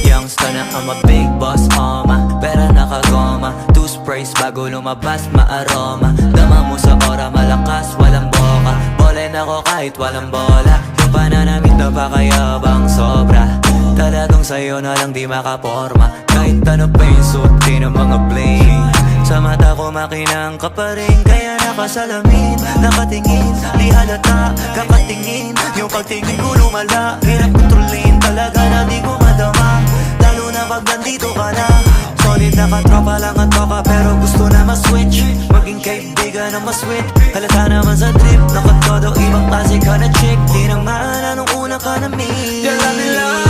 Youngster na I'm a big boss, pera nakagoma, 2 sprays bago lumabas maaroma. Dama mo sa ora, malakas, walang boka. Bolen ako kahit walang bola. Yung pananamit na pakayabang sobra. Talagang sa'yo na lang di makaporma. Kahit ano pa yung suot, di ng mga bling. Sa mata ko makinang ka pa rin, kaya nakasalamin, nakatingin, di halata, kakatingin. Yung pagtingin ko lumala, hirap kontrolin, talaga na di ko madama. Lalo na pag nandito ka na. Solid na katropa lang at toka, pero gusto na ma-switch, maging kaibigan na ma-sweet. Halata naman sa trip, nakatodo, ibang klase ka na chick. Di nang maala nung una ka na meet.